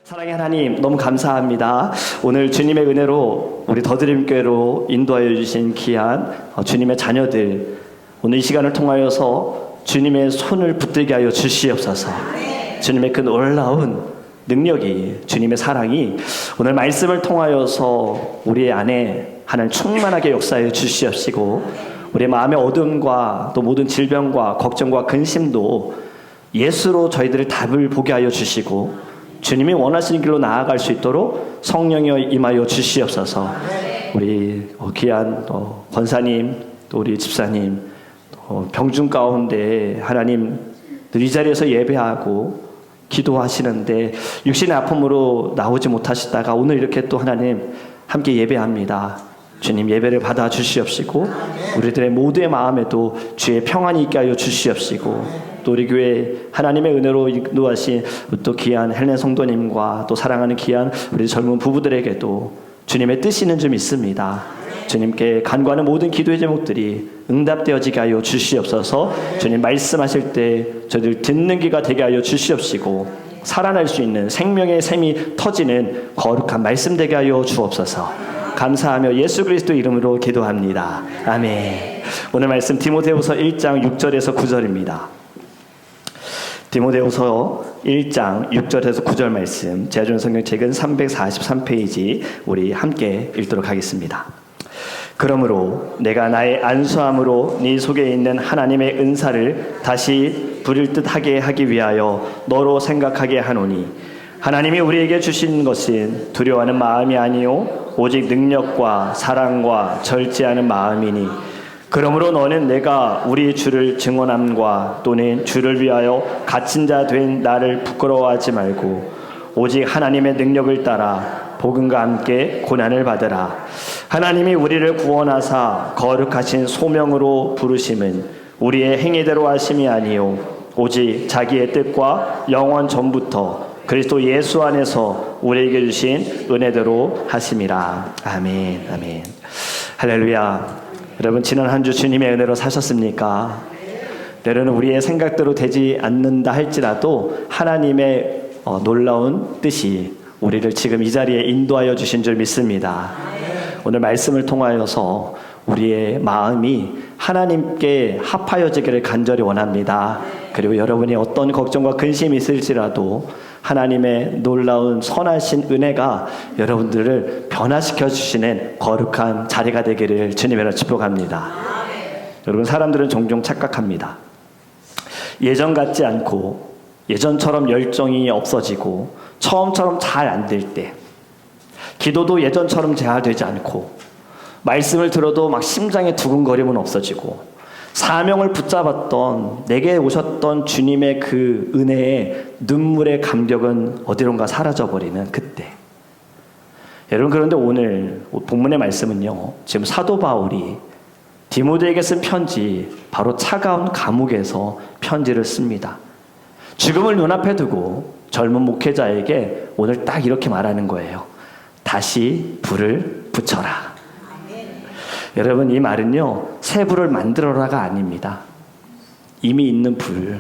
사랑의 하나님, 너무 감사합니다. 오늘 주님의 은혜로 우리 더드림교회로 인도하여 주신 귀한 주님의 자녀들, 오늘 이 시간을 통하여서 주님의 손을 붙들게 하여 주시옵소서. 주님의 그 놀라운 능력이, 주님의 사랑이 오늘 말씀을 통하여서 우리 안에 하나님 충만하게 역사해 주시옵시고, 우리의 마음의 어둠과 또 모든 질병과 걱정과 근심도 예수로 저희들을 답을 보게 하여 주시고, 주님이 원하시는 길로 나아갈 수 있도록 성령이여 임하여 주시옵소서. 우리 귀한 권사님, 또 우리 집사님, 병중 가운데 하나님 이 자리에서 예배하고 기도하시는데 육신의 아픔으로 나오지 못하시다가 오늘 이렇게 또 하나님 함께 예배합니다. 주님 예배를 받아 주시옵시고, 우리들의 모두의 마음에도 주의 평안이 있게 하여 주시옵시고, 또 우리 교회 하나님의 은혜로 인도하신 또 귀한 헬렌 성도님과 또 사랑하는 귀한 우리 젊은 부부들에게도 주님의 뜻이 있는 줄 믿습니다. 주님께 간구하는 모든 기도의 제목들이 응답되어지게 하여 주시옵소서. 주님 말씀하실 때 저희들 듣는 귀가 되게 하여 주시옵시고, 살아날 수 있는 생명의 샘이 터지는 거룩한 말씀 되게 하여 주옵소서. 감사하며 예수 그리스도 이름으로 기도합니다. 아멘. 오늘 말씀 디모데후서 1장 6절에서 9절입니다. 디모데후서 1장 6절에서 9절 말씀, 제가 주는 성경책은 343페이지 우리 함께 읽도록 하겠습니다. 그러므로 내가 나의 안수함으로 네 속에 있는 하나님의 은사를 다시 부릴 듯하게 하기 위하여 너로 생각하게 하노니, 하나님이 우리에게 주신 것은 두려워하는 마음이 아니요 오직 능력과 사랑과 절제하는 마음이니, 그러므로 너는 내가 우리 주를 증언함과 또는 주를 위하여 갇힌 자 된 나를 부끄러워하지 말고 오직 하나님의 능력을 따라 복음과 함께 고난을 받으라. 하나님이 우리를 구원하사 거룩하신 소명으로 부르심은 우리의 행위대로 하심이 아니요 오직 자기의 뜻과 영원 전부터 그리스도 예수 안에서 우리에게 주신 은혜대로 하심이라. 아멘. 아멘. 할렐루야. 여러분, 지난 한 주 주님의 은혜로 사셨습니까? 때로는 우리의 생각대로 되지 않는다 할지라도 하나님의 놀라운 뜻이 우리를 지금 이 자리에 인도하여 주신 줄 믿습니다. 오늘 말씀을 통하여서 우리의 마음이 하나님께 합하여지기를 간절히 원합니다. 그리고 여러분이 어떤 걱정과 근심이 있을지라도 하나님의 놀라운 선하신 은혜가 여러분들을 변화시켜 주시는 거룩한 자리가 되기를 주님으로 축복합니다. 여러분, 사람들은 종종 착각합니다. 예전 같지 않고 예전처럼 열정이 없어지고 처음처럼 잘 안 될 때, 기도도 예전처럼 잘 되지 않고 말씀을 들어도 막 심장에 두근거림은 없어지고, 사명을 붙잡았던 내게 오셨던 주님의 그 은혜의 눈물의 감격은 어디론가 사라져버리는 그때, 여러분, 그런데 오늘 본문의 말씀은요, 지금 사도 바울이 디모데에게 쓴 편지, 바로 차가운 감옥에서 편지를 씁니다. 죽음을 눈앞에 두고 젊은 목회자에게 오늘 딱 이렇게 말하는 거예요. 다시 불을 붙여라. 여러분, 이 말은요, 새 불을 만들어라가 아닙니다. 이미 있는 불,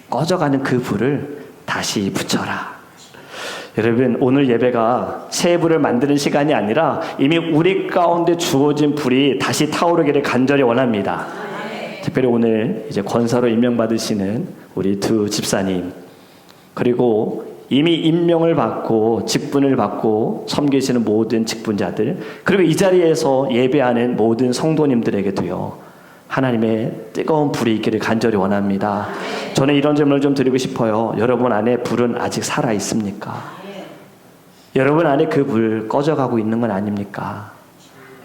꺼져가는 그 불을 다시 붙여라. 여러분, 오늘 예배가 새 불을 만드는 시간이 아니라 이미 우리 가운데 주어진 불이 다시 타오르기를 간절히 원합니다. 특별히 오늘 이제 권사로 임명받으시는 우리 두 집사님, 그리고 이미 임명을 받고 직분을 받고 섬기시는 모든 직분자들, 그리고 이 자리에서 예배하는 모든 성도님들에게도요, 하나님의 뜨거운 불이 있기를 간절히 원합니다. 저는 이런 질문을 좀 드리고 싶어요. 여러분 안에 불은 아직 살아 있습니까? 여러분 안에 그 불 꺼져가고 있는 건 아닙니까?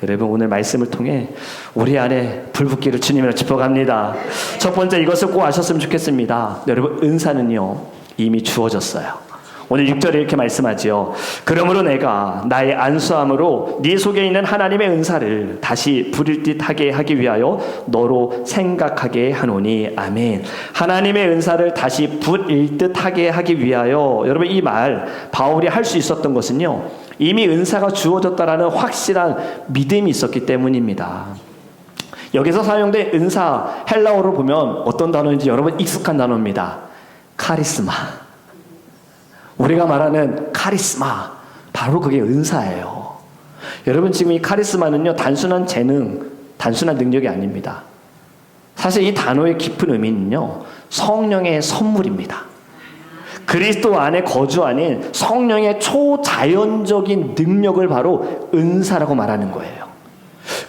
여러분, 오늘 말씀을 통해 우리 안에 불 붙기를 주님으로 축복합니다. 첫 번째, 이것을 꼭 아셨으면 좋겠습니다. 여러분, 은사는요 이미 주어졌어요. 오늘 6절에 이렇게 말씀하지요. 그러므로 내가 나의 안수함으로 네 속에 있는 하나님의 은사를 다시 부릴 듯하게 하기 위하여 너로 생각하게 하노니. 아멘. 하나님의 은사를 다시 부릴 듯하게 하기 위하여, 여러분, 이 말 바울이 할 수 있었던 것은요, 이미 은사가 주어졌다라는 확실한 믿음이 있었기 때문입니다. 여기서 사용된 은사, 헬라어로 보면 어떤 단어인지 여러분 익숙한 단어입니다. 카리스마. 우리가 말하는 카리스마, 바로 그게 은사예요. 여러분, 지금 이 카리스마는요, 단순한 재능, 단순한 능력이 아닙니다. 사실 이 단어의 깊은 의미는요, 성령의 선물입니다. 그리스도 안에 거주하는 성령의 초자연적인 능력을 바로 은사라고 말하는 거예요.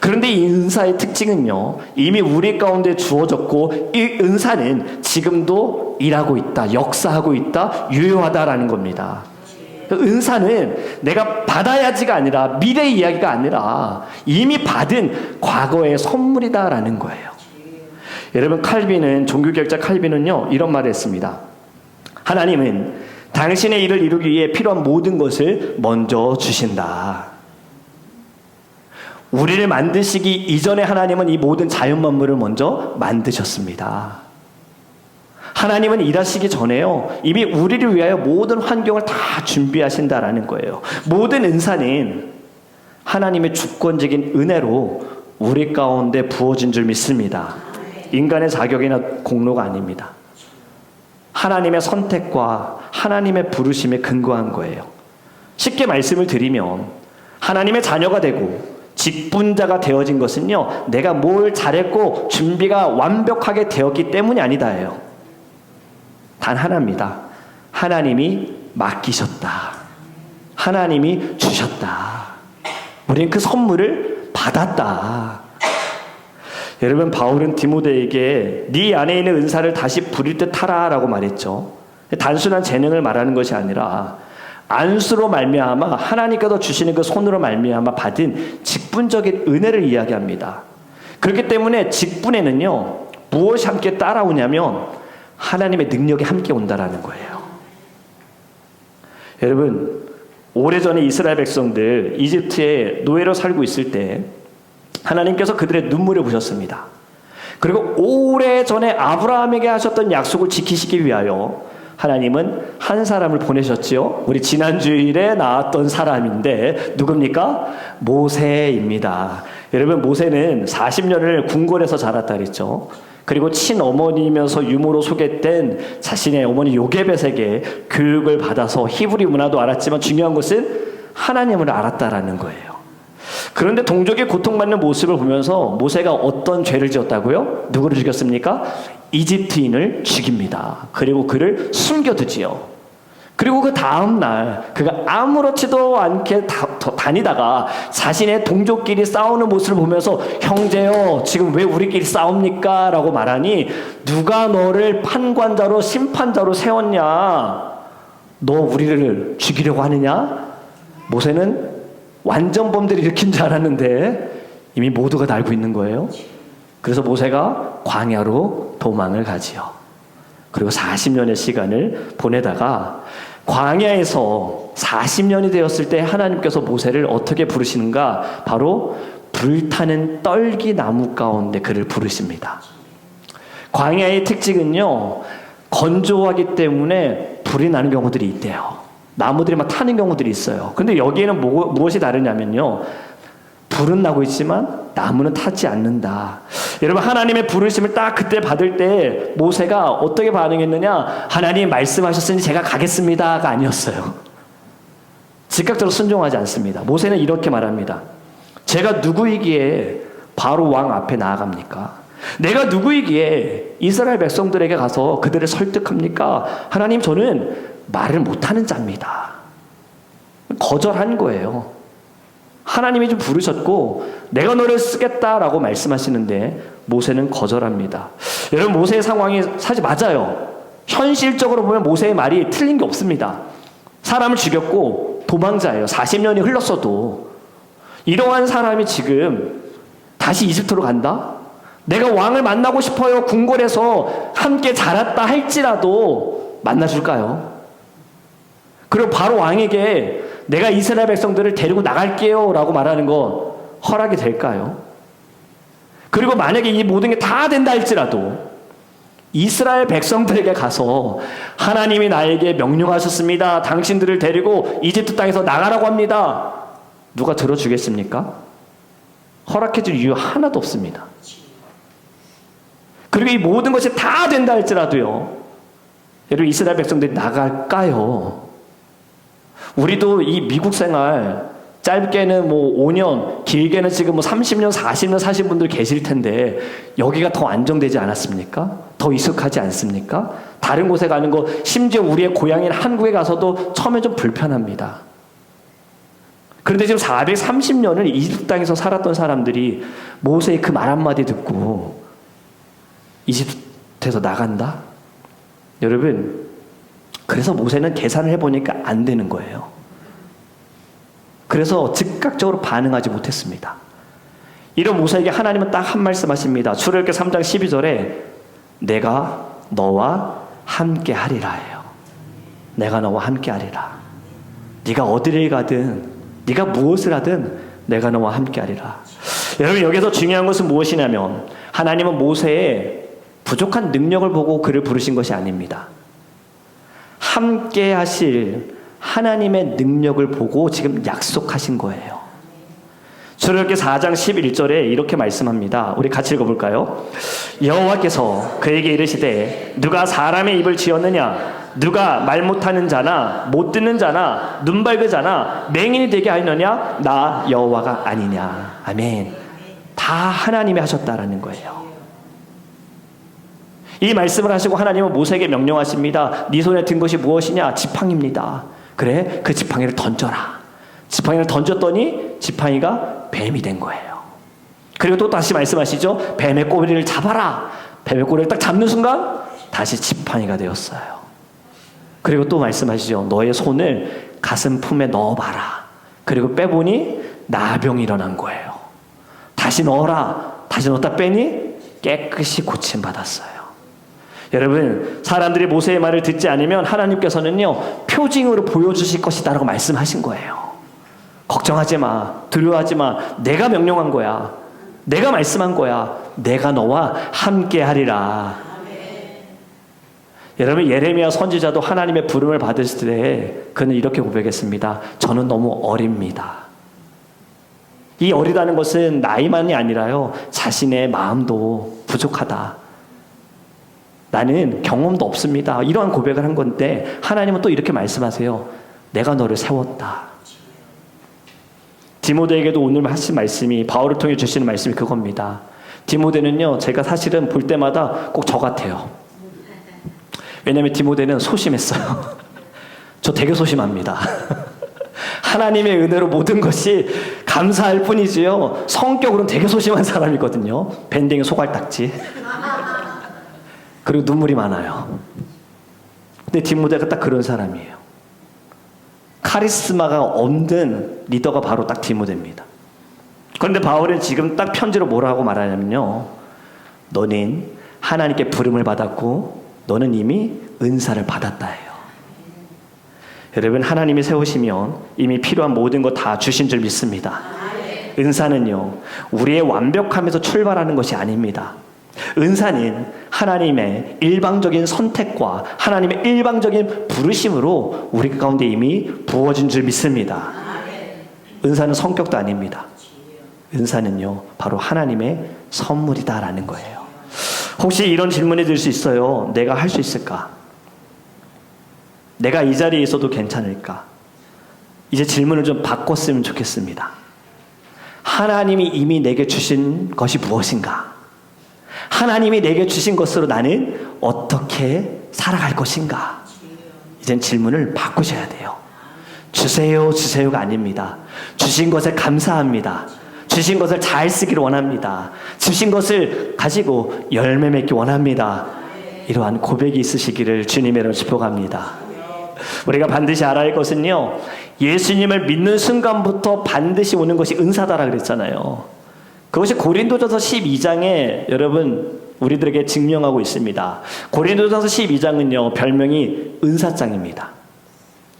그런데 이 은사의 특징은요, 이미 우리 가운데 주어졌고, 이 은사는 지금도 일하고 있다, 역사하고 있다, 유효하다라는 겁니다. 은사는 내가 받아야지가 아니라, 미래 이야기가 아니라 이미 받은 과거의 선물이다라는 거예요. 여러분, 칼빈은, 종교개혁자 칼빈은요, 이런 말을 했습니다. 하나님은 당신의 일을 이루기 위해 필요한 모든 것을 먼저 주신다. 우리를 만드시기 이전에 하나님은 이 모든 자연 만물을 먼저 만드셨습니다. 하나님은 일하시기 전에요, 이미 우리를 위하여 모든 환경을 다 준비하신다라는 거예요. 모든 은사는 하나님의 주권적인 은혜로 우리 가운데 부어진 줄 믿습니다. 인간의 자격이나 공로가 아닙니다. 하나님의 선택과 하나님의 부르심에 근거한 거예요. 쉽게 말씀을 드리면, 하나님의 자녀가 되고 직분자가 되어진 것은요, 내가 뭘 잘했고 준비가 완벽하게 되었기 때문이 아니다예요. 단 하나입니다. 하나님이 맡기셨다. 하나님이 주셨다. 우리는 그 선물을 받았다. 여러분, 바울은 디모데에게 네 안에 있는 은사를 다시 부릴 듯 하라 라고 말했죠. 단순한 재능을 말하는 것이 아니라 안수로 말미암아 하나님께서 주시는 그 손으로 말미암아 받은 직분적인 은혜를 이야기합니다. 그렇기 때문에 직분에는요, 무엇이 함께 따라오냐면 하나님의 능력이 함께 온다라는 거예요. 여러분, 오래전에 이스라엘 백성들 이집트에 노예로 살고 있을 때 하나님께서 그들의 눈물을 보셨습니다. 그리고 오래전에 아브라함에게 하셨던 약속을 지키시기 위하여 하나님은 한 사람을 보내셨지요. 우리 지난주일에 나왔던 사람인데 누굽니까? 모세입니다. 여러분, 모세는 40년을 궁궐에서 자랐다 그랬죠. 그리고 친어머니면서 유모로 소개된 자신의 어머니 요게벳에게 교육을 받아서 히브리 문화도 알았지만 중요한 것은 하나님을 알았다라는 거예요. 그런데 동족이 고통받는 모습을 보면서 모세가 어떤 죄를 지었다고요? 누구를 죽였습니까? 이집트인을 죽입니다. 그리고 그를 숨겨두지요. 그리고 그 다음 날 그가 아무렇지도 않게 다니다가 자신의 동족끼리 싸우는 모습을 보면서 형제요, 지금 왜 우리끼리 싸웁니까? 라고 말하니 누가 너를 판관자로 심판자로 세웠냐? 너 우리를 죽이려고 하느냐? 모세는 완전 범죄를 일으킨 줄 알았는데 이미 모두가 다 알고 있는 거예요. 그래서 모세가 광야로 도망을 가지요. 그리고 40년의 시간을 보내다가 광야에서 40년이 되었을 때 하나님께서 모세를 어떻게 부르시는가? 바로 불타는 떨기 나무 가운데 그를 부르십니다. 광야의 특징은요, 건조하기 때문에 불이 나는 경우들이 있대요. 나무들이 막 타는 경우들이 있어요. 근데 여기에는 무엇이 다르냐면요, 불은 나고 있지만 나무는 타지 않는다. 여러분, 하나님의 부르심을 딱 그때 받을 때 모세가 어떻게 반응했느냐? 하나님 말씀하셨으니 제가 가겠습니다가 아니었어요. 즉각적으로 순종하지 않습니다. 모세는 이렇게 말합니다. 제가 누구이기에 바로 왕 앞에 나아갑니까? 내가 누구이기에 이스라엘 백성들에게 가서 그들을 설득합니까? 하나님, 저는 말을 못하는 자입니다. 거절한 거예요. 하나님이 좀 부르셨고 내가 너를 쓰겠다라고 말씀하시는데 모세는 거절합니다. 여러분, 모세의 상황이 사실 맞아요. 현실적으로 보면 모세의 말이 틀린 게 없습니다. 사람을 죽였고 도망자예요. 40년이 흘렀어도. 이러한 사람이 지금 다시 이집트로 간다? 내가 왕을 만나고 싶어요. 궁궐에서 함께 자랐다 할지라도 만나줄까요? 그리고 바로 왕에게 내가 이스라엘 백성들을 데리고 나갈게요 라고 말하는 건 허락이 될까요? 그리고 만약에 이 모든 게 다 된다 할지라도 이스라엘 백성들에게 가서 하나님이 나에게 명령하셨습니다. 당신들을 데리고 이집트 땅에서 나가라고 합니다. 누가 들어주겠습니까? 허락해줄 이유 하나도 없습니다. 그리고 이 모든 것이 다 된다 할지라도요, 여러분, 이스라엘 백성들이 나갈까요? 우리도 이 미국 생활 짧게는 뭐 5년, 길게는 지금 뭐 30년, 40년 사신 분들 계실 텐데 여기가 더 안정되지 않았습니까? 더 익숙하지 않습니까? 다른 곳에 가는 거, 심지어 우리의 고향인 한국에 가서도 처음에 좀 불편합니다. 그런데 지금 430년을 이집트 땅에서 살았던 사람들이 모세의 그 말 한마디 듣고 이집트에서 나간다? 여러분, 그래서 모세는 계산을 해보니까 안 되는 거예요. 그래서 즉각적으로 반응하지 못했습니다. 이런 모세에게 하나님은 딱 한 말씀 하십니다. 출애굽기 3장 12절에 내가 너와 함께 하리라 해요. 내가 너와 함께 하리라. 네가 어디를 가든 네가 무엇을 하든 내가 너와 함께 하리라. 여러분, 여기서 중요한 것은 무엇이냐면 하나님은 모세의 부족한 능력을 보고 그를 부르신 것이 아닙니다. 함께 하실 하나님의 능력을 보고 지금 약속하신 거예요. 출애굽기 4장 11절에 이렇게 말씀합니다. 우리 같이 읽어볼까요? 여호와께서 그에게 이르시되 누가 사람의 입을 지었느냐? 누가 말 못하는 자나 못 듣는 자나 눈 밝은 자나 맹인이 되게 하였느냐? 나 여호와가 아니냐. 아멘. 다 하나님이 하셨다라는 거예요. 이 말씀을 하시고 하나님은 모세에게 명령하십니다. 네 손에 든 것이 무엇이냐? 지팡이입니다. 그래, 그 지팡이를 던져라. 지팡이를 던졌더니 지팡이가 뱀이 된 거예요. 그리고 또 다시 말씀하시죠. 뱀의 꼬리를 잡아라. 뱀의 꼬리를 딱 잡는 순간 다시 지팡이가 되었어요. 그리고 또 말씀하시죠. 너의 손을 가슴 품에 넣어봐라. 그리고 빼보니 나병이 일어난 거예요. 다시 넣어라. 다시 넣었다 빼니 깨끗이 고침받았어요. 여러분, 사람들이 모세의 말을 듣지 않으면 하나님께서는요, 표징으로 보여주실 것이다 라고 말씀하신 거예요. 걱정하지 마. 두려워하지 마. 내가 명령한 거야. 내가 말씀한 거야. 내가 너와 함께 하리라. 여러분, 예레미야 선지자도 하나님의 부름을 받으실 때 그는 이렇게 고백했습니다. 저는 너무 어립니다. 이 어리다는 것은 나이만이 아니라요, 자신의 마음도 부족하다. 나는 경험도 없습니다. 이러한 고백을 한 건데 하나님은 또 이렇게 말씀하세요. 내가 너를 세웠다. 디모데에게도 오늘 하신 말씀이, 바울을 통해 주시는 말씀이 그겁니다. 디모데는요, 제가 사실은 볼 때마다 꼭 저 같아요. 왜냐하면 디모데는 소심했어요. 저 되게 소심합니다. 하나님의 은혜로 모든 것이 감사할 뿐이지요, 성격으로는 되게 소심한 사람이거든요. 밴딩에 소갈딱지. 그리고 눈물이 많아요. 근데 디모데가 딱 그런 사람이에요. 카리스마가 없는 리더가 바로 딱 디모데입니다. 그런데 바울은 지금 딱 편지로 뭐라고 말하냐면요, 너는 하나님께 부름을 받았고 너는 이미 은사를 받았다 해요. 여러분, 하나님이 세우시면 이미 필요한 모든 것 다 주신 줄 믿습니다. 은사는요, 우리의 완벽함에서 출발하는 것이 아닙니다. 은사는 하나님의 일방적인 선택과 하나님의 일방적인 부르심으로 우리 가운데 이미 부어진 줄 믿습니다. 은사는 성격도 아닙니다. 은사는요, 바로 하나님의 선물이다라는 거예요. 혹시 이런 질문이 들 수 있어요. 내가 할 수 있을까? 내가 이 자리에 있어도 괜찮을까? 이제 질문을 좀 바꿨으면 좋겠습니다. 하나님이 이미 내게 주신 것이 무엇인가? 하나님이 내게 주신 것으로 나는 어떻게 살아갈 것인가? 이젠 질문을 바꾸셔야 돼요. 주세요, 주세요가 아닙니다. 주신 것에 감사합니다. 주신 것을 잘 쓰기를 원합니다. 주신 것을 가지고 열매 맺기 원합니다. 이러한 고백이 있으시기를 주님의 이름으로 축복합니다. 우리가 반드시 알아야 할 것은요, 예수님을 믿는 순간부터 반드시 오는 것이 은사다라 그랬잖아요. 그것이 고린도전서 12장에 여러분 우리들에게 증명하고 있습니다. 고린도전서 12장은요, 별명이 은사장입니다.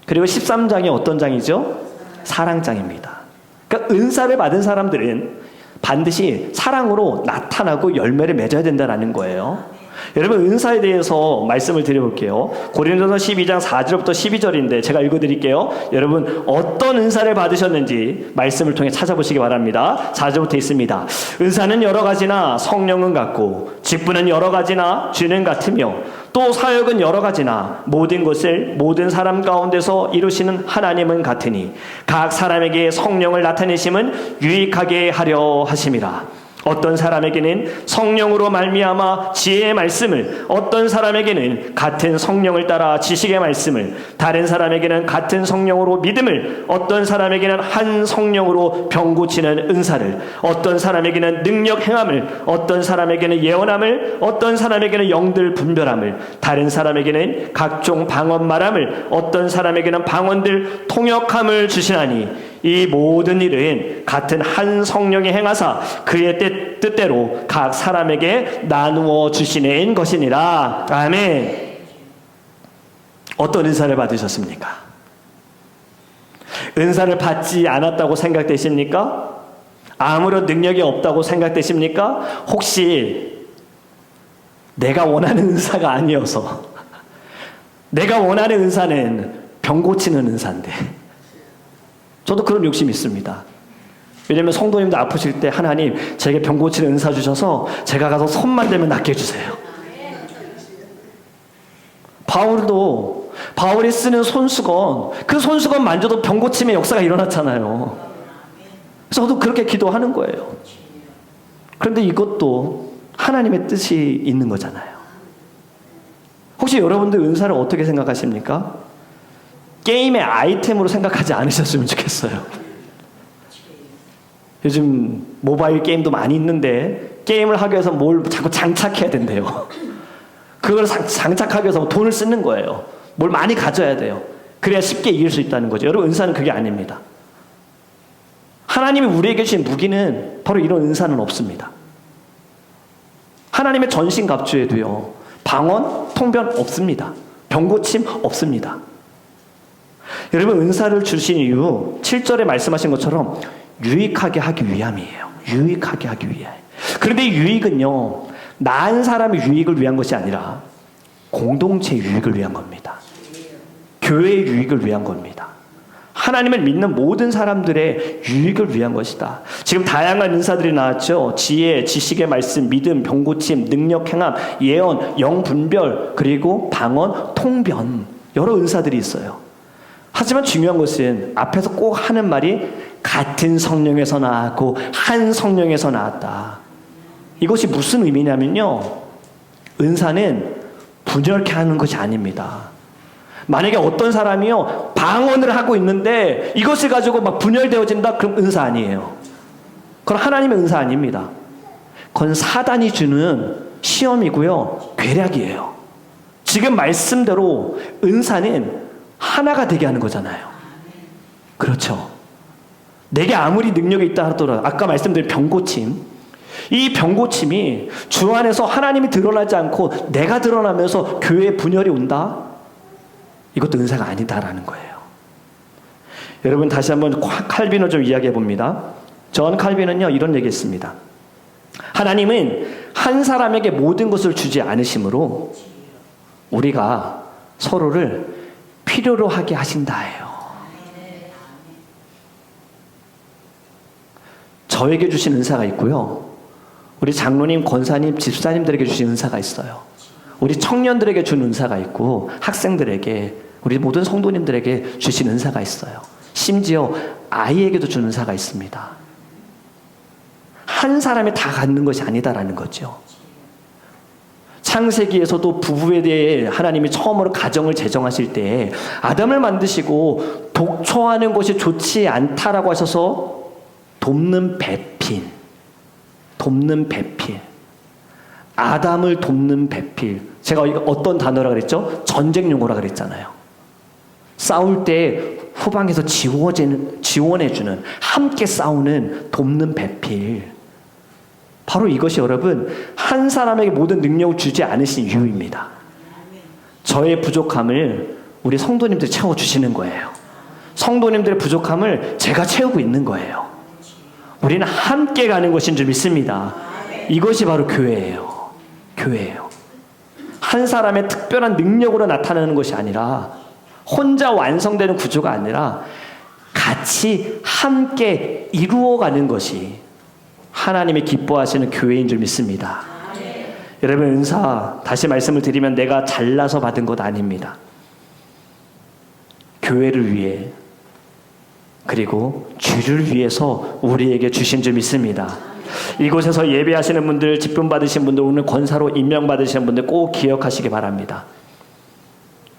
그리고 13장이 어떤 장이죠? 사랑장입니다. 그러니까 은사를 받은 사람들은 반드시 사랑으로 나타나고 열매를 맺어야 된다는 거예요. 여러분, 은사에 대해서 말씀을 드려볼게요. 고린도서 12장 4절부터 12절인데 제가 읽어드릴게요. 여러분, 어떤 은사를 받으셨는지 말씀을 통해 찾아보시기 바랍니다. 4절부터 있습니다. 은사는 여러 가지나 성령은 같고 직분은 여러 가지나 주는 같으며 또 사역은 여러 가지나 모든 것을 모든 사람 가운데서 이루시는 하나님은 같으니 각 사람에게 성령을 나타내심은 유익하게 하려 하심이라. 어떤 사람에게는 성령으로 말미암아 지혜의 말씀을, 어떤 사람에게는 같은 성령을 따라 지식의 말씀을, 다른 사람에게는 같은 성령으로 믿음을, 어떤 사람에게는 한 성령으로 병 고치는 은사를, 어떤 사람에게는 능력 행함을, 어떤 사람에게는 예언함을, 어떤 사람에게는 영들 분별함을, 다른 사람에게는 각종 방언 말함을, 어떤 사람에게는 방언들 통역함을 주시나니 이 모든 일은 같은 한 성령이 행하사 그의 뜻대로 각 사람에게 나누어 주시는 것이니라. 아멘. 어떤 은사를 받으셨습니까? 은사를 받지 않았다고 생각되십니까? 아무런 능력이 없다고 생각되십니까? 혹시 내가 원하는 은사가 아니어서, 내가 원하는 은사는 병 고치는 은사인데, 저도 그런 욕심이 있습니다. 왜냐면 성도님들 아프실 때 하나님 제게 병 고치는 은사 주셔서 제가 가서 손만 대면 낫게 해주세요. 바울이 쓰는 손수건, 그 손수건 만져도 병 고침의 역사가 일어났잖아요. 저도 그렇게 기도하는 거예요. 그런데 이것도 하나님의 뜻이 있는 거잖아요. 혹시 여러분들 은사를 어떻게 생각하십니까? 게임의 아이템으로 생각하지 않으셨으면 좋겠어요. 요즘 모바일 게임도 많이 있는데 게임을 하기 위해서 뭘 자꾸 장착해야 된대요. 그걸 장착하기 위해서 돈을 쓰는 거예요. 뭘 많이 가져야 돼요. 그래야 쉽게 이길 수 있다는 거죠. 여러분, 은사는 그게 아닙니다. 하나님이 우리에게 주신 무기는 바로 이런 은사는 없습니다. 하나님의 전신갑주에도요, 방언, 통변 없습니다. 병고침 없습니다. 여러분, 은사를 주신 이유 7절에 말씀하신 것처럼 유익하게 하기 위함이에요. 유익하게 하기 위해. 그런데 이 유익은요, 나은 사람의 유익을 위한 것이 아니라 공동체의 유익을 위한 겁니다. 교회의 유익을 위한 겁니다. 하나님을 믿는 모든 사람들의 유익을 위한 것이다. 지금 다양한 은사들이 나왔죠. 지혜, 지식의 말씀, 믿음, 병고침, 능력 행함, 예언, 영분별, 그리고 방언, 통변, 여러 은사들이 있어요. 하지만 중요한 것은 앞에서 꼭 하는 말이 같은 성령에서 나왔고 한 성령에서 나왔다. 이것이 무슨 의미냐면요, 은사는 분열케 하는 것이 아닙니다. 만약에 어떤 사람이요 방언을 하고 있는데 이것을 가지고 막 분열되어진다, 그럼 은사 아니에요. 그건 하나님의 은사 아닙니다. 그건 사단이 주는 시험이고요, 괴략이에요. 지금 말씀대로 은사는 하나가 되게 하는 거잖아요. 그렇죠. 내게 아무리 능력이 있다 하더라도 아까 말씀드린 병고침, 이 병고침이 주 안에서 하나님이 드러나지 않고 내가 드러나면서 교회에 분열이 온다? 이것도 은사가 아니다라는 거예요. 여러분, 다시 한번 칼빈을 좀 이야기해 봅니다. 존 칼빈은요, 이런 얘기했습니다. 하나님은 한 사람에게 모든 것을 주지 않으시므로 우리가 서로를 필요로 하게 하신다예요. 저에게 주신 은사가 있고요, 우리 장로님, 권사님, 집사님들에게 주신 은사가 있어요. 우리 청년들에게 준 은사가 있고 학생들에게, 우리 모든 성도님들에게 주신 은사가 있어요. 심지어 아이에게도 준 은사가 있습니다. 한 사람이 다 갖는 것이 아니다라는 거죠. 창세기에서도 부부에 대해 하나님이 처음으로 가정을 제정하실 때 아담을 만드시고 독초하는 것이 좋지 않다라고 하셔서 돕는 배필, 아담을 돕는 배필. 제가 어떤 단어라 그랬죠? 전쟁 용어라 그랬잖아요. 싸울 때 후방에서 지원해주는, 함께 싸우는 돕는 배필. 바로 이것이 여러분, 한 사람에게 모든 능력을 주지 않으신 이유입니다. 저의 부족함을 우리 성도님들이 채워주시는 거예요. 성도님들의 부족함을 제가 채우고 있는 거예요. 우리는 함께 가는 것인 줄 믿습니다. 이것이 바로 교회예요. 교회예요. 한 사람의 특별한 능력으로 나타나는 것이 아니라, 혼자 완성되는 구조가 아니라 같이 함께 이루어가는 것이 하나님이 기뻐하시는 교회인 줄 믿습니다. 여러분, 은사 다시 말씀을 드리면 내가 잘나서 받은 것 아닙니다. 교회를 위해 그리고 주를 위해서 우리에게 주신 줄 믿습니다. 이곳에서 예배하시는 분들, 직분 받으신 분들, 오늘 권사로 임명받으시는 분들 꼭 기억하시기 바랍니다.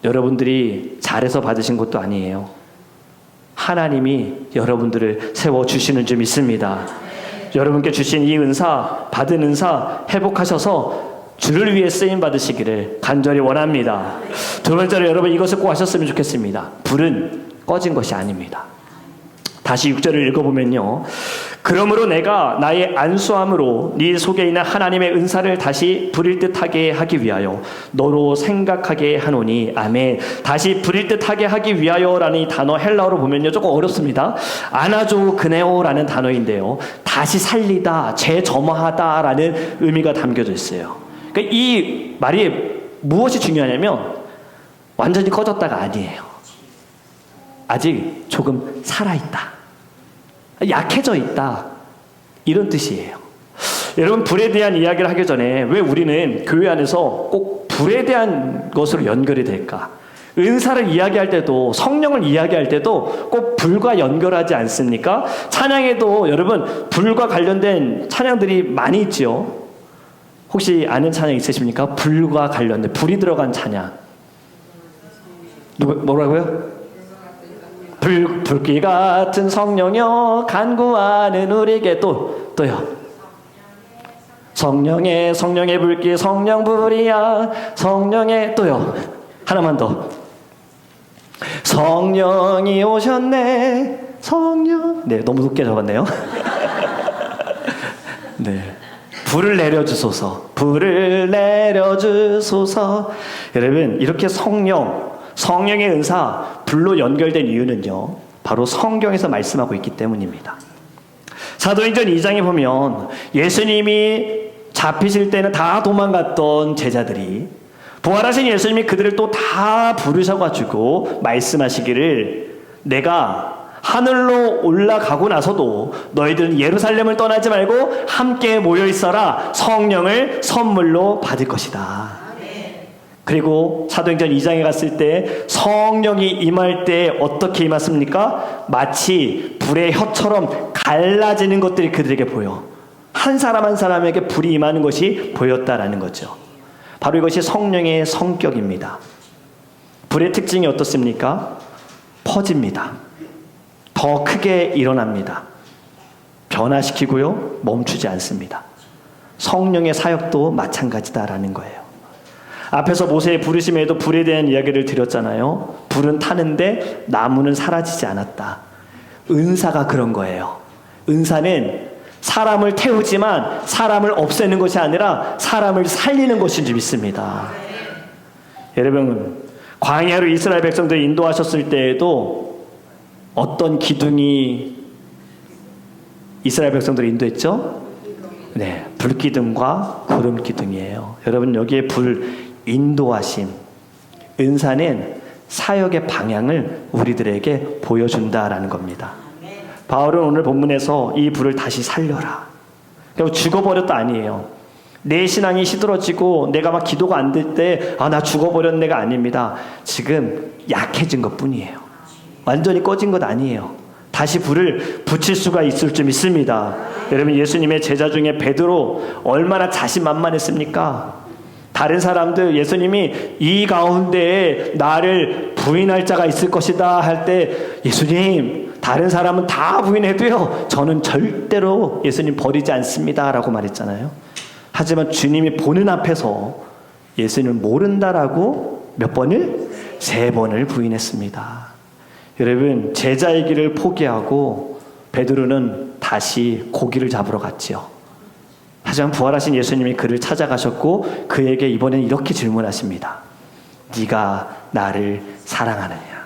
여러분들이 잘해서 받으신 것도 아니에요. 하나님이 여러분들을 세워주시는 줄 믿습니다. 여러분께 주신 이 은사, 받은 은사 회복하셔서 주를 위해 쓰임 받으시기를 간절히 원합니다. 두 번째로 여러분 이것을 꼭 하셨으면 좋겠습니다. 불은 꺼진 것이 아닙니다. 다시 6절을 읽어보면요. 그러므로 내가 나의 안수함으로 네 속에 있는 하나님의 은사를 다시 부릴 듯하게 하기 위하여 너로 생각하게 하노니. 아멘. 다시 부릴 듯하게 하기 위하여라는 이 단어 헬라어로 보면요 조금 어렵습니다. 아나조 그네오라는 단어인데요, 다시 살리다, 재점화하다라는 의미가 담겨져 있어요. 그러니까 이 말이 무엇이 중요하냐면 완전히 꺼졌다가 아니에요. 아직 조금 살아있다, 약해져 있다, 이런 뜻이에요. 여러분, 불에 대한 이야기를 하기 전에 왜 우리는 교회 안에서 꼭 불에 대한 것으로 연결이 될까? 은사를 이야기할 때도, 성령을 이야기할 때도 꼭 불과 연결하지 않습니까? 찬양에도 여러분 불과 관련된 찬양들이 많이 있죠. 혹시 아는 찬양 있으십니까? 불과 관련된, 불이 들어간 찬양. 뭐라고요? 불길 같은 성령여 간구하는 우리에게. 또요. 성령의 불길, 성령불이야, 성령의. 또요. 하나만 더. 성령이 오셨네, 성령. 네, 너무 높게 적었네요. 네. 불을 내려주소서, 불을 내려주소서. 여러분, 이렇게 성령의 은사, 불로 연결된 이유는요, 바로 성경에서 말씀하고 있기 때문입니다. 사도행전 2장에 보면 예수님이 잡히실 때는 다 도망갔던 제자들이 부활하신 예수님이 그들을 또 다 부르셔가지고 말씀하시기를, 내가 하늘로 올라가고 나서도 너희들은 예루살렘을 떠나지 말고 함께 모여 있어라, 성령을 선물로 받을 것이다. 그리고 사도행전 2장에 갔을 때 성령이 임할 때 어떻게 임했습니까? 마치 불의 혀처럼 갈라지는 것들이 그들에게 보여. 한 사람 한 사람에게 불이 임하는 것이 보였다라는 거죠. 바로 이것이 성령의 성격입니다. 불의 특징이 어떻습니까? 퍼집니다. 더 크게 일어납니다. 변화시키고요, 멈추지 않습니다. 성령의 사역도 마찬가지다라는 거예요. 앞에서 모세의 부르심에도 불에 대한 이야기를 드렸잖아요. 불은 타는데 나무는 사라지지 않았다. 은사가 그런 거예요. 은사는 사람을 태우지만 사람을 없애는 것이 아니라 사람을 살리는 것인 줄 믿습니다. 여러분, 광야로 이스라엘 백성들을 인도하셨을 때에도 어떤 기둥이 이스라엘 백성들을 인도했죠? 네, 불기둥과 구름기둥이에요. 여러분, 여기에 불, 인도하심, 은사는 사역의 방향을 우리들에게 보여준다라는 겁니다. 바울은 오늘 본문에서 이 불을 다시 살려라, 그리고 죽어버렸다 아니에요. 내 신앙이 시들어지고 내가 막 기도가 안 될 때 나 죽어버렸네가 아닙니다. 지금 약해진 것 뿐이에요. 완전히 꺼진 것 아니에요. 다시 불을 붙일 수가 있을 줄 믿습니다. 여러분, 예수님의 제자 중에 베드로 얼마나 자신만만했습니까? 다른 사람들, 예수님이 이 가운데에 나를 부인할 자가 있을 것이다 할 때, 예수님, 다른 사람은 다 부인해도요, 저는 절대로 예수님 버리지 않습니다 라고 말했잖아요. 하지만 주님이 보는 앞에서 예수님을 모른다라고 몇 번을? 3번을 부인했습니다. 여러분, 제자의 길을 포기하고 베드로는 다시 고기를 잡으러 갔지요. 하지만 부활하신 예수님이 그를 찾아가셨고 그에게 이번엔 이렇게 질문하십니다. 네가 나를 사랑하느냐?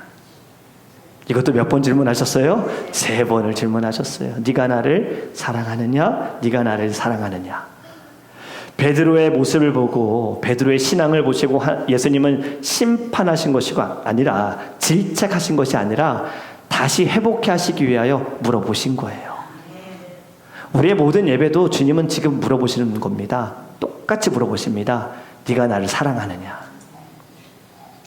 이것도 몇 번 질문하셨어요? 3번을 질문하셨어요. 네가 나를 사랑하느냐? 네가 나를 사랑하느냐? 베드로의 모습을 보고, 베드로의 신앙을 보시고 예수님은 심판하신 것이 아니라, 질책하신 것이 아니라 다시 회복해 하시기 위하여 물어보신 거예요. 우리의 모든 예배도 주님은 지금 물어보시는 겁니다. 똑같이 물어보십니다. 네가 나를 사랑하느냐?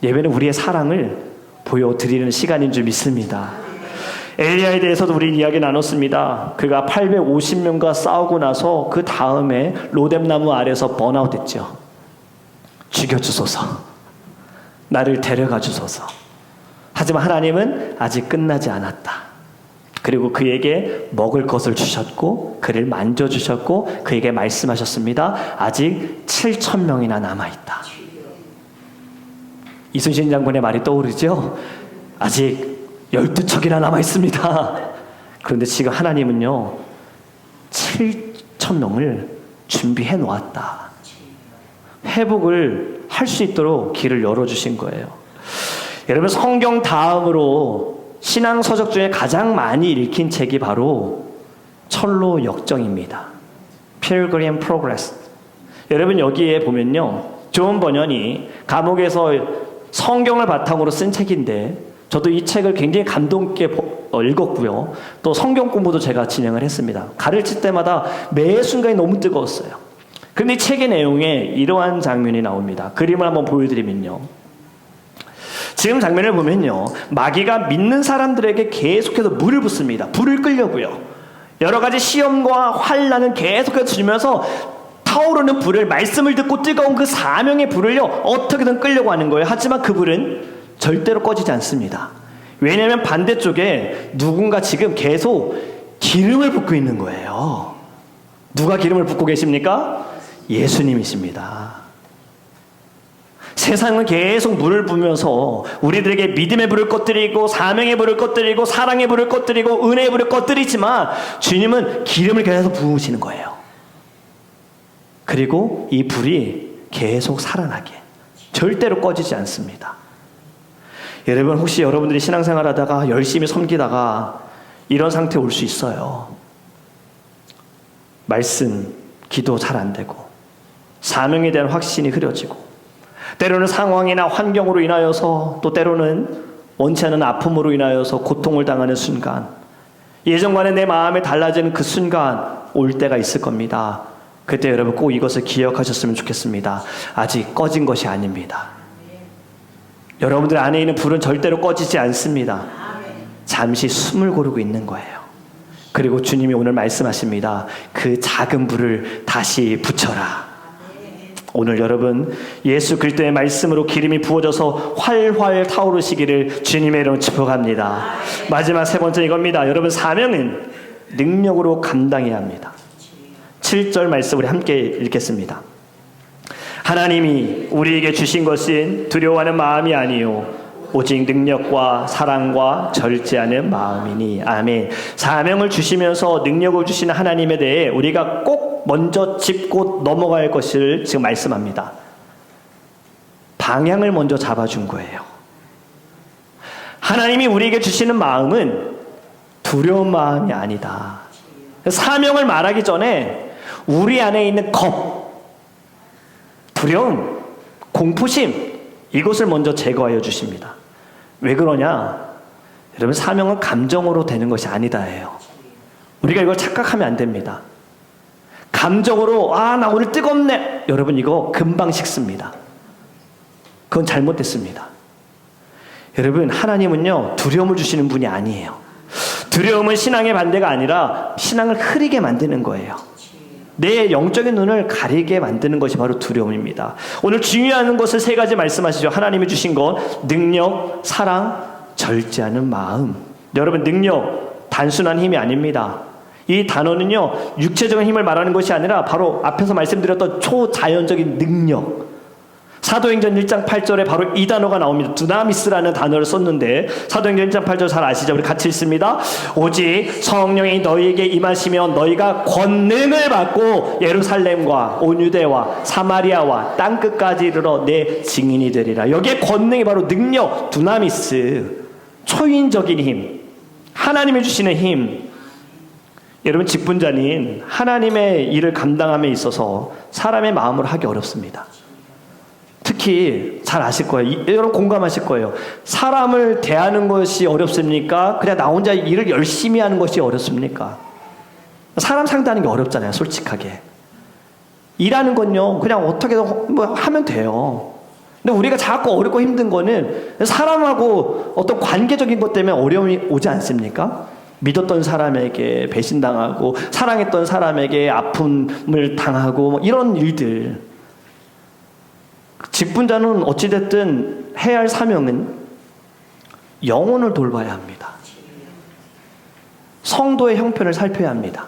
예배는 우리의 사랑을 보여드리는 시간인 줄 믿습니다. 엘리야에 대해서도 우리 이야기 나눴습니다. 그가 850명과 싸우고 나서 그 다음에 로뎀나무 아래서 번아웃 했죠. 죽여주소서. 나를 데려가 주소서. 하지만 하나님은 아직 끝나지 않았다. 그리고 그에게 먹을 것을 주셨고 그를 만져주셨고 그에게 말씀하셨습니다. 아직 7,000명이나 남아있다. 이순신 장군의 말이 떠오르죠? 아직 12척이나 남아있습니다. 그런데 지금 하나님은요 7,000명을 준비해 놓았다. 회복을 할 수 있도록 길을 열어주신 거예요. 여러분, 성경 다음으로 신앙 서적 중에 가장 많이 읽힌 책이 바로 철로 역정입니다. Pilgrim Progress. 여러분, 여기에 보면요 존 버년이 감옥에서 성경을 바탕으로 쓴 책인데 저도 이 책을 굉장히 감동 있게 읽었고요. 또 성경 공부도 제가 진행을 했습니다. 가르칠 때마다 매 순간이 너무 뜨거웠어요. 그런데 이 책의 내용에 이러한 장면이 나옵니다. 그림을 한번 보여드리면요. 지금 장면을 보면요. 마귀가 믿는 사람들에게 계속해서 물을 붓습니다. 불을 끌려고요. 여러 가지 시험과 환난을 계속해서 주면서 타오르는 불을, 말씀을 듣고 뜨거운 그 사명의 불을요 어떻게든 끌려고 하는 거예요. 하지만 그 불은 절대로 꺼지지 않습니다. 왜냐하면 반대쪽에 누군가 지금 계속 기름을 붓고 있는 거예요. 누가 기름을 붓고 계십니까? 예수님이십니다. 세상은 계속 물을 부으면서 우리들에게 믿음의 불을 꺼뜨리고 사명의 불을 꺼뜨리고 사랑의 불을 꺼뜨리고 은혜의 불을 꺼뜨리지만 주님은 기름을 계속 부으시는 거예요. 그리고 이 불이 계속 살아나게 절대로 꺼지지 않습니다. 여러분, 혹시 여러분들이 신앙생활 하다가 열심히 섬기다가 이런 상태에 올 수 있어요. 말씀, 기도 잘 안 되고 사명에 대한 확신이 흐려지고 때로는 상황이나 환경으로 인하여서 또 때로는 원치 않은 아픔으로 인하여서 고통을 당하는 순간, 예전과는 내 마음이 달라지는 그 순간 올 때가 있을 겁니다. 그때 여러분 꼭 이것을 기억하셨으면 좋겠습니다. 아직 꺼진 것이 아닙니다. 여러분들 안에 있는 불은 절대로 꺼지지 않습니다. 잠시 숨을 고르고 있는 거예요. 그리고 주님이 오늘 말씀하십니다. 그 작은 불을 다시 붙여라. 오늘 여러분 예수 그리스도의 말씀으로 기름이 부어져서 활활 타오르시기를 주님의 이름으로 축복합니다. 마지막 세 번째 이겁니다. 여러분, 사명은 능력으로 감당해야 합니다. 7절 말씀 우리 함께 읽겠습니다. 하나님이 우리에게 주신 것은 두려워하는 마음이 아니요 오직 능력과 사랑과 절제하는 마음이니. 아멘. 사명을 주시면서 능력을 주시는 하나님에 대해 우리가 꼭 먼저 짚고 넘어갈 것을 지금 말씀합니다. 방향을 먼저 잡아준 거예요. 하나님이 우리에게 주시는 마음은 두려운 마음이 아니다. 사명을 말하기 전에 우리 안에 있는 겁, 두려움, 공포심, 이것을 먼저 제거하여 주십니다. 왜 그러냐? 여러분, 사명은 감정으로 되는 것이 아니다예요. 우리가 이걸 착각하면 안 됩니다. 감정으로 나 오늘 뜨겁네. 여러분, 이거 금방 식습니다. 그건 잘못됐습니다. 여러분, 하나님은요 두려움을 주시는 분이 아니에요. 두려움은 신앙의 반대가 아니라 신앙을 흐리게 만드는 거예요. 내 영적인 눈을 가리게 만드는 것이 바로 두려움입니다. 오늘 중요한 것을 세 가지 말씀하시죠. 하나님이 주신 것, 능력, 사랑, 절제하는 마음. 여러분, 능력 단순한 힘이 아닙니다. 이 단어는요 육체적인 힘을 말하는 것이 아니라 바로 앞에서 말씀드렸던 초자연적인 능력. 사도행전 1장 8절에 바로 이 단어가 나옵니다. 두나미스라는 단어를 썼는데 사도행전 1장 8절 잘 아시죠? 우리 같이 읽습니다. 오직 성령이 너희에게 임하시면 너희가 권능을 받고 예루살렘과 온 유대와 사마리아와 땅끝까지 이르러 내 증인이 되리라. 여기에 권능이 바로 능력, 두나미스, 초인적인 힘, 하나님이 주시는 힘. 여러분, 직분자는 하나님의 일을 감당함에 있어서 사람의 마음으로 하기 어렵습니다. 특히 잘 아실 거예요. 여러분 공감하실 거예요. 사람을 대하는 것이 어렵습니까? 그냥 나 혼자 일을 열심히 하는 것이 어렵습니까? 사람 상대하는 게 어렵잖아요, 솔직하게. 일하는 건요, 그냥 어떻게든 뭐 하면 돼요. 근데 우리가 자꾸 어렵고 힘든 거는 사람하고 어떤 관계적인 것 때문에 어려움이 오지 않습니까? 믿었던 사람에게 배신당하고 사랑했던 사람에게 아픔을 당하고 뭐 이런 일들. 직분자는 어찌됐든 해야 할 사명은 영혼을 돌봐야 합니다. 성도의 형편을 살펴야 합니다.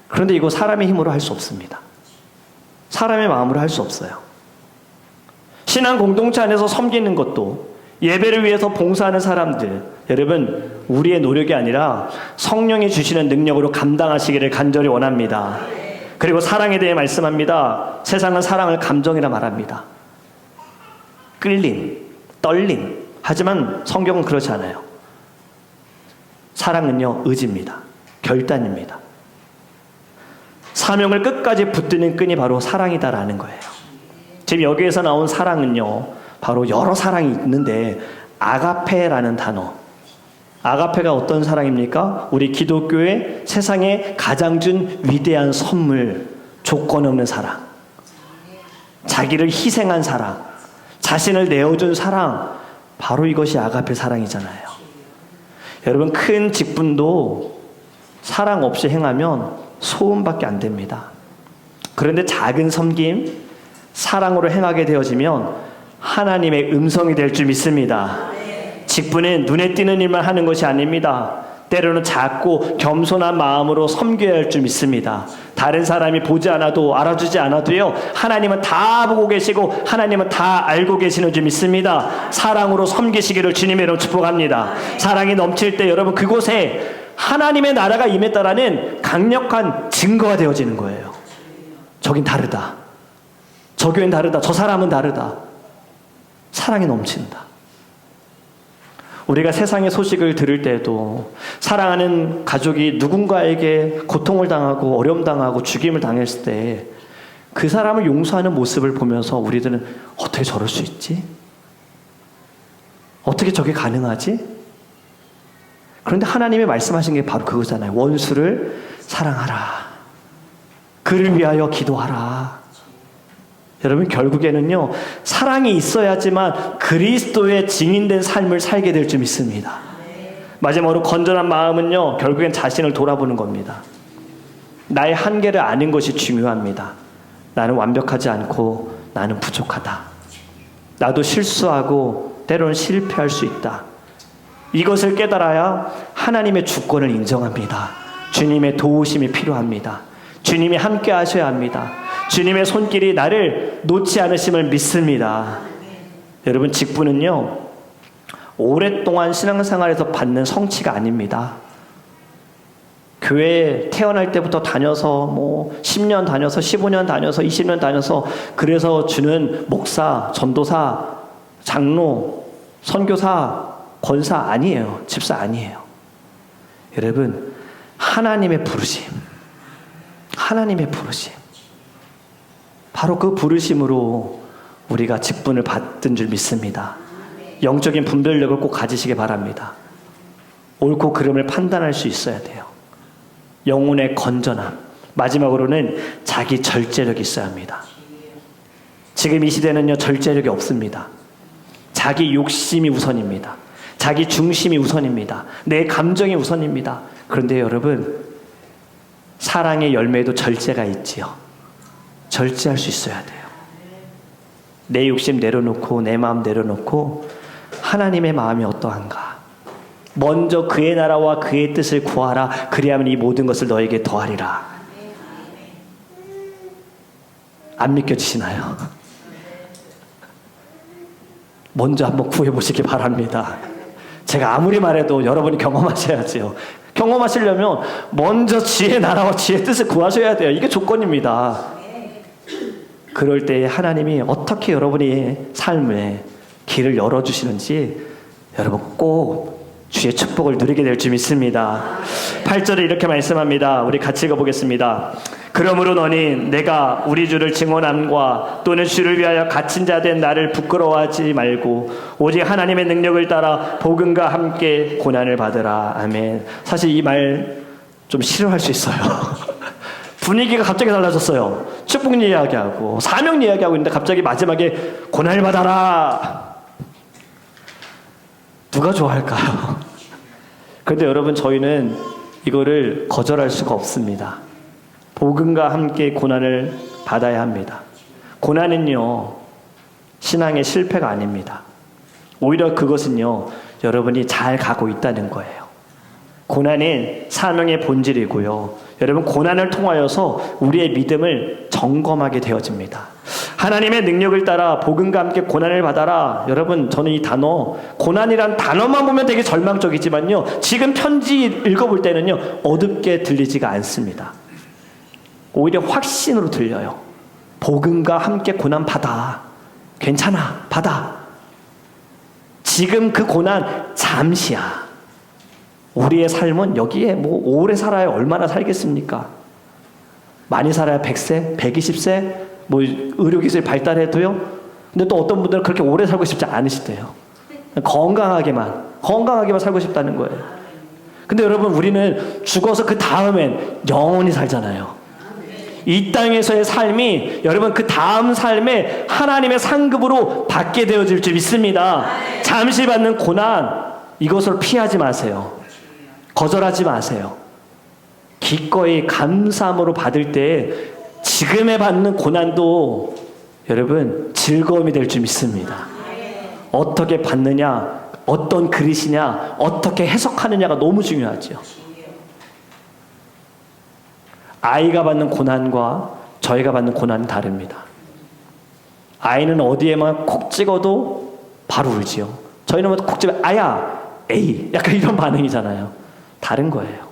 그런데 이거 사람의 힘으로 할 수 없습니다. 사람의 마음으로 할 수 없어요. 신앙 공동체 안에서 섬기는 것도, 예배를 위해서 봉사하는 사람들, 여러분 우리의 노력이 아니라 성령이 주시는 능력으로 감당하시기를 간절히 원합니다. 그리고 사랑에 대해 말씀합니다. 세상은 사랑을 감정이라 말합니다. 끌림, 떨림. 하지만 성경은 그렇지 않아요. 사랑은요, 의지입니다. 결단입니다. 사명을 끝까지 붙드는 끈이 바로 사랑이다라는 거예요. 지금 여기에서 나온 사랑은요, 바로 여러 사랑이 있는데 아가페라는 단어. 아가페가 어떤 사랑입니까? 우리 기독교의 세상에 가장 준 위대한 선물, 조건 없는 사랑. 자기를 희생한 사랑, 자신을 내어준 사랑, 바로 이것이 아가페 사랑이잖아요. 여러분, 큰 직분도 사랑 없이 행하면 소음밖에 안 됩니다. 그런데 작은 섬김, 사랑으로 행하게 되어지면 하나님의 음성이 될 줄 믿습니다. 직분은 눈에 띄는 일만 하는 것이 아닙니다. 때로는 작고 겸손한 마음으로 섬겨야 할 줄 믿습니다. 다른 사람이 보지 않아도, 알아주지 않아도요, 하나님은 다 보고 계시고 하나님은 다 알고 계시는 줄 믿습니다. 사랑으로 섬기시기를 주님의 이름으로 축복합니다. 사랑이 넘칠 때 여러분, 그곳에 하나님의 나라가 임했다라는 강력한 증거가 되어지는 거예요. 저긴 다르다, 저 교회는 다르다, 저 사람은 다르다. 사랑이 넘친다. 우리가 세상의 소식을 들을 때도 사랑하는 가족이 누군가에게 고통을 당하고 어려움 당하고 죽임을 당했을 때 그 사람을 용서하는 모습을 보면서 우리들은 어떻게 저럴 수 있지? 어떻게 저게 가능하지? 그런데 하나님이 말씀하신 게 바로 그거잖아요. 원수를 사랑하라. 그를 위하여 기도하라. 여러분, 결국에는요, 사랑이 있어야지만 그리스도의 증인된 삶을 살게 될 줄 믿습니다. 마지막으로 건전한 마음은요, 결국엔 자신을 돌아보는 겁니다. 나의 한계를 아는 것이 중요합니다. 나는 완벽하지 않고 나는 부족하다. 나도 실수하고 때로는 실패할 수 있다. 이것을 깨달아야 하나님의 주권을 인정합니다. 주님의 도우심이 필요합니다. 주님이 함께 하셔야 합니다. 주님의 손길이 나를 놓지 않으심을 믿습니다. 여러분, 직분은요, 오랫동안 신앙생활에서 받는 성취가 아닙니다. 교회에 태어날 때부터 다녀서 뭐 10년 다녀서 15년 다녀서 20년 다녀서 그래서 주는 목사, 전도사, 장로, 선교사, 권사 아니에요. 집사 아니에요. 여러분, 하나님의 부르심, 하나님의 부르심, 바로 그 부르심으로 우리가 직분을 받은 줄 믿습니다. 영적인 분별력을 꼭 가지시기 바랍니다. 옳고 그름을 판단할 수 있어야 돼요. 영혼의 건전함, 마지막으로는 자기 절제력이 있어야 합니다. 지금 이 시대는요, 절제력이 없습니다. 자기 욕심이 우선입니다. 자기 중심이 우선입니다. 내 감정이 우선입니다. 그런데 여러분, 사랑의 열매에도 절제가 있지요. 절제할 수 있어야 돼요. 내 욕심 내려놓고 내 마음 내려놓고 하나님의 마음이 어떠한가. 먼저 그의 나라와 그의 뜻을 구하라. 그리하면 이 모든 것을 너에게 더하리라. 안 믿겨지시나요? 먼저 한번 구해보시기 바랍니다. 제가 아무리 말해도 여러분이 경험하셔야지요. 경험하시려면 먼저 지의 나라와 지의 뜻을 구하셔야 돼요. 이게 조건입니다. 그럴 때 하나님이 어떻게 여러분의 삶에 길을 열어주시는지 여러분 꼭 주의 축복을 누리게 될 줄 믿습니다. 8절에 이렇게 말씀합니다. 우리 같이 읽어보겠습니다. 그러므로 너니 내가 우리 주를 증언함과 또는 주를 위하여 갇힌 자 된 나를 부끄러워하지 말고 오직 하나님의 능력을 따라 복음과 함께 고난을 받으라. 아멘. 사실 이 말 좀 싫어할 수 있어요. 분위기가 갑자기 달라졌어요. 축복 이야기하고 사명 이야기하고 있는데 갑자기 마지막에 고난을 받아라. 누가 좋아할까요? 그런데 여러분, 저희는 이거를 거절할 수가 없습니다. 복음과 함께 고난을 받아야 합니다. 고난은요, 신앙의 실패가 아닙니다. 오히려 그것은요, 여러분이 잘 가고 있다는 거예요. 고난은 사명의 본질이고요. 여러분, 고난을 통하여서 우리의 믿음을 점검하게 되어집니다. 하나님의 능력을 따라 복음과 함께 고난을 받아라. 여러분, 저는 이 단어, 고난이란 단어만 보면 되게 절망적이지만요, 지금 편지 읽어볼 때는요, 어둡게 들리지가 않습니다. 오히려 확신으로 들려요. 복음과 함께 고난 받아. 괜찮아. 받아. 지금 그 고난 잠시야. 우리의 삶은 여기에 뭐 오래 살아야 얼마나 살겠습니까? 많이 살아야 100세, 120세, 뭐 의료기술이 발달해도요. 근데 또 어떤 분들은 그렇게 오래 살고 싶지 않으시대요. 건강하게만 살고 싶다는 거예요. 근데 여러분, 우리는 죽어서 그 다음엔 영원히 살잖아요. 이 땅에서의 삶이 여러분 그 다음 삶에 하나님의 상급으로 받게 되어질 줄 믿습니다. 잠시 받는 고난, 이것을 피하지 마세요. 거절하지 마세요. 기꺼이 감사함으로 받을 때 지금에 받는 고난도 여러분 즐거움이 될 줄 믿습니다. 어떻게 받느냐, 어떤 그릇이냐, 어떻게 해석하느냐가 너무 중요하죠. 아이가 받는 고난과 저희가 받는 고난은 다릅니다. 아이는 어디에만 콕 찍어도 바로 울지요. 저희는 콕 찍으면 아야, 에이, 약간 이런 반응이잖아요. 다른 거예요.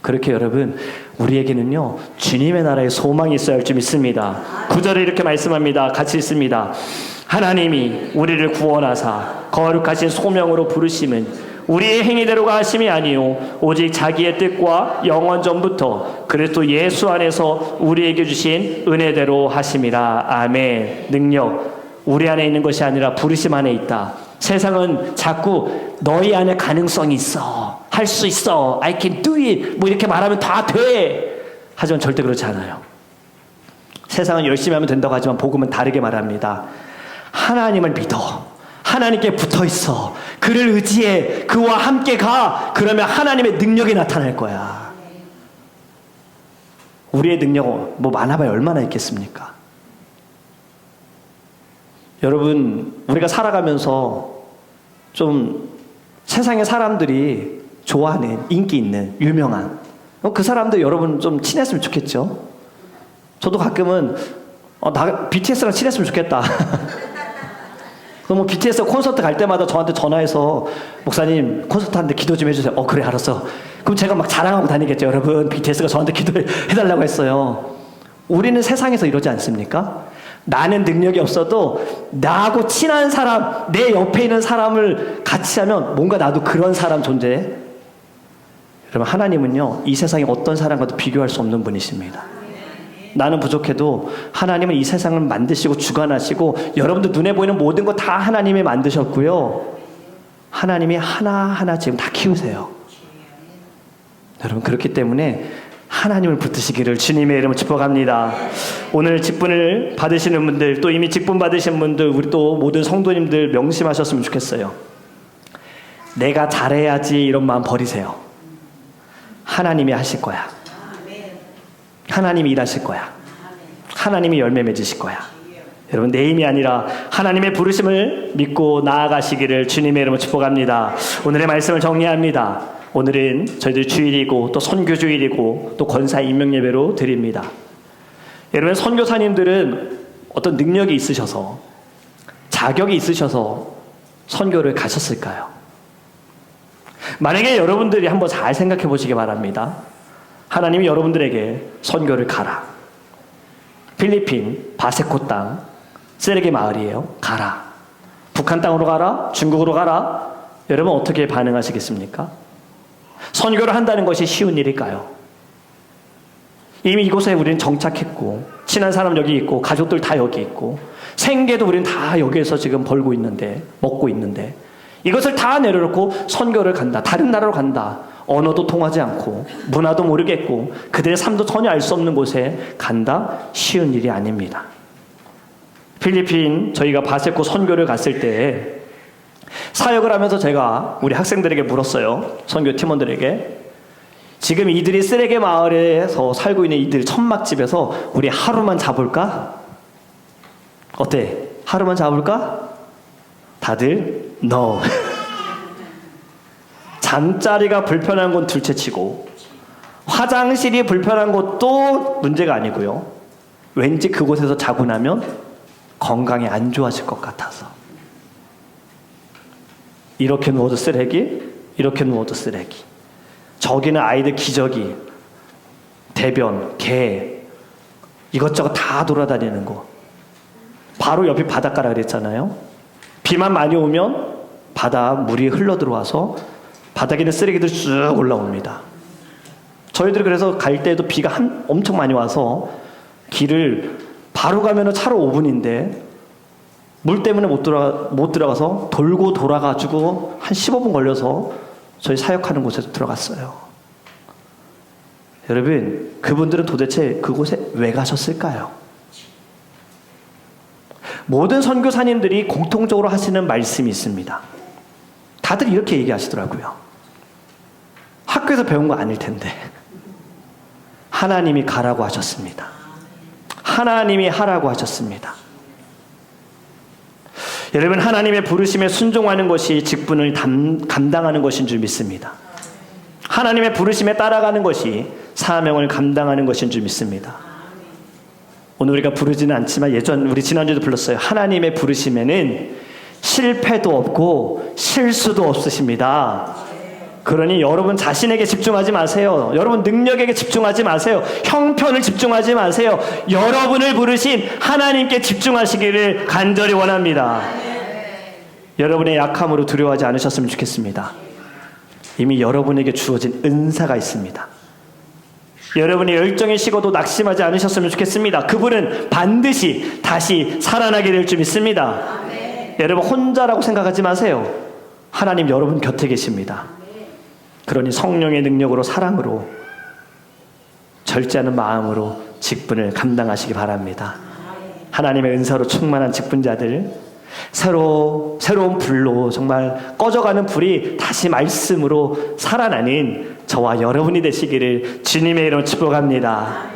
그렇게 여러분, 우리에게는요, 주님의 나라에 소망이 있어야 할 줄 믿습니다. 9절에 이렇게 말씀합니다. 같이 읽습니다. 하나님이 우리를 구원하사 거룩하신 소명으로 부르심은 우리의 행위대로가 하심이 아니요 오직 자기의 뜻과 영원 전부터 그리스도 예수 안에서 우리에게 주신 은혜대로 하심이라. 아멘. 능력, 우리 안에 있는 것이 아니라 부르심 안에 있다. 세상은 자꾸 너희 안에 가능성이 있어, 할 수 있어, I can do it, 뭐 이렇게 말하면 다 돼. 하지만 절대 그렇지 않아요. 세상은 열심히 하면 된다고 하지만 복음은 다르게 말합니다. 하나님을 믿어, 하나님께 붙어 있어, 그를 의지해, 그와 함께 가. 그러면 하나님의 능력이 나타날 거야. 우리의 능력은 뭐 많아봐야 얼마나 있겠습니까? 여러분, 우리가 살아가면서 좀 세상의 사람들이 좋아하는, 인기 있는, 유명한 그 사람들 여러분 좀 친했으면 좋겠죠? 저도 가끔은 나 BTS랑 친했으면 좋겠다. 그럼 BTS 콘서트 갈 때마다 저한테 전화해서 목사님 콘서트 하는데 기도 좀 해주세요. 그래, 알았어. 그럼 제가 막 자랑하고 다니겠죠. 여러분, BTS가 저한테 기도해달라고 했어요. 우리는 세상에서 이러지 않습니까? 나는 능력이 없어도 나하고 친한 사람, 내 옆에 있는 사람을 같이 하면 뭔가 나도 그런 사람 존재해. 여러분, 하나님은요, 이 세상에 어떤 사람과도 비교할 수 없는 분이십니다. 나는 부족해도 하나님은 이 세상을 만드시고 주관하시고 여러분들 눈에 보이는 모든 거 다 하나님이 만드셨고요. 하나님이 하나하나 지금 다 키우세요. 여러분, 그렇기 때문에 하나님을 붙드시기를 주님의 이름으로 축복합니다. 오늘 직분을 받으시는 분들, 또 이미 직분 받으신 분들, 우리 또 모든 성도님들 명심하셨으면 좋겠어요. 내가 잘해야지 이런 마음 버리세요. 하나님이 하실 거야. 하나님이 일하실 거야. 하나님이 열매 맺으실 거야. 여러분, 내 힘이 아니라 하나님의 부르심을 믿고 나아가시기를 주님의 이름으로 축복합니다. 오늘의 말씀을 정리합니다. 오늘은 저희들 주일이고 또 선교주일이고 또 권사 임명 예배로 드립니다. 여러분, 선교사님들은 어떤 능력이 있으셔서, 자격이 있으셔서 선교를 가셨을까요? 만약에 여러분들이 한번 잘 생각해 보시기 바랍니다. 하나님이 여러분들에게 선교를 가라. 필리핀 바세코 땅 쓰레기 마을이에요. 가라. 북한 땅으로 가라. 중국으로 가라. 여러분, 어떻게 반응하시겠습니까? 선교를 한다는 것이 쉬운 일일까요? 이미 이곳에 우리는 정착했고 친한 사람 여기 있고 가족들 다 여기 있고 생계도 우리는 다 여기에서 지금 벌고 있는데, 먹고 있는데, 이것을 다 내려놓고 선교를 간다, 다른 나라로 간다, 언어도 통하지 않고 문화도 모르겠고 그들의 삶도 전혀 알 수 없는 곳에 간다? 쉬운 일이 아닙니다. 필리핀 저희가 바세코 선교를 갔을 때 사역을 하면서 제가 우리 학생들에게 물었어요. 선교 팀원들에게. 지금 이들이 쓰레기 마을에서 살고 있는 이들 천막집에서 우리 하루만 자볼까? 어때? 하루만 자볼까? 다들 no. 잠자리가 불편한 건 둘째치고 화장실이 불편한 것도 문제가 아니고요. 왠지 그곳에서 자고 나면 건강이 안 좋아질 것 같아서. 이렇게 누워도 쓰레기, 이렇게 누워도 쓰레기. 저기는 아이들 기저귀, 대변, 개, 이것저것 다 돌아다니는 거. 바로 옆이 바닷가라 그랬잖아요. 비만 많이 오면 바다 물이 흘러 들어와서 바닥에 있는 쓰레기들 쭉 올라옵니다. 저희들이 그래서 갈 때도 비가 엄청 많이 와서 길을 바로 가면은 차로 5분인데 물 때문에 못 들어가서 돌고 돌아가지고 한 15분 걸려서 저희 사역하는 곳에 들어갔어요. 여러분, 그분들은 도대체 그곳에 왜 가셨을까요? 모든 선교사님들이 공통적으로 하시는 말씀이 있습니다. 다들 이렇게 얘기하시더라고요. 학교에서 배운 거 아닐 텐데 하나님이 가라고 하셨습니다. 하나님이 하라고 하셨습니다. 여러분, 하나님의 부르심에 순종하는 것이 직분을 감당하는 것인 줄 믿습니다. 하나님의 부르심에 따라가는 것이 사명을 감당하는 것인 줄 믿습니다. 오늘 우리가 부르지는 않지만 우리 지난주에도 불렀어요. 하나님의 부르심에는 실패도 없고 실수도 없으십니다. 그러니 여러분 자신에게 집중하지 마세요. 여러분 능력에게 집중하지 마세요. 형편을 집중하지 마세요. 여러분을 부르신 하나님께 집중하시기를 간절히 원합니다. 여러분의 약함으로 두려워하지 않으셨으면 좋겠습니다. 이미 여러분에게 주어진 은사가 있습니다. 여러분이 열정이 식어도 낙심하지 않으셨으면 좋겠습니다. 그분은 반드시 다시 살아나게 될 줄 믿습니다. 여러분 혼자라고 생각하지 마세요. 하나님 여러분 곁에 계십니다. 그러니 성령의 능력으로 사랑으로 절제하는 마음으로 직분을 감당하시기 바랍니다. 하나님의 은사로 충만한 직분자들, 새로운 불로 정말 꺼져가는 불이 다시 말씀으로 살아나는 저와 여러분이 되시기를 주님의 이름으로 축복합니다.